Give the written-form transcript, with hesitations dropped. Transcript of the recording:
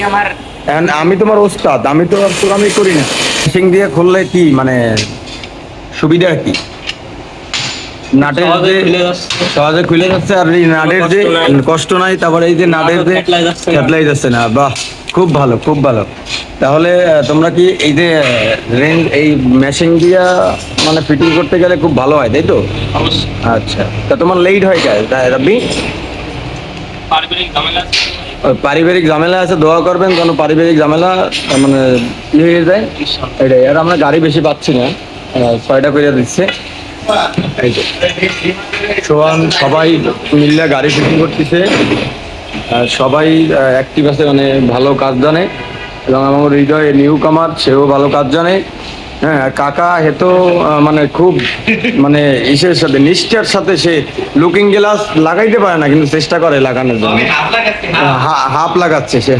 এখন আমি তোমার ওস্তাদ, আমি তো আর আমি করি না। মেশিন দিয়ে খুললে কি মানে সুবিধা কি? নাটের যে সহজে খুলে যাচ্ছে, আর এই নাটের যে কষ্ট নাই, তারপরে এই যে নাটের যে থেতলাই যাচ্ছে না। বাহ, খুব ভালো, খুব ভালো। তাহলে তোমরা কি এই যে রেঞ্জ এই মেশিন দিয়া মানে ফিটিং করতে গেলে খুব ভালো হয়, তাই তো? আচ্ছা, তা তোমার লেট হয় কেন রাব্বি? ওই পারিবারিক ঝামেলা আছে, দোয়া করবেন যেন পারিবারিক ঝামেলা মানে ই হয়ে যায়। এটাই, আর আমরা গাড়ি বেশি পাচ্ছি না, 6টা করে দিচ্ছে। এই যে সোহান সবাই মিল্লা গাড়ি ফিটিং করতেছে, আর সবাই অ্যাক্টিভ আছে, মানে ভালো কাজ জানে। এবং আমার হৃদয় নিউ কামার, সেও ভালো কাজ জানে। হ্যাঁ, আর কাকা হেতো মানে খুব মানে ইসের সাথে নিষ্ঠার সাথে সে লুকিং গ্লাস লাগাইতে পারে না, কিন্তু চেষ্টা করে লাগানোর জন্য। হাফ লাগাচ্ছে সে।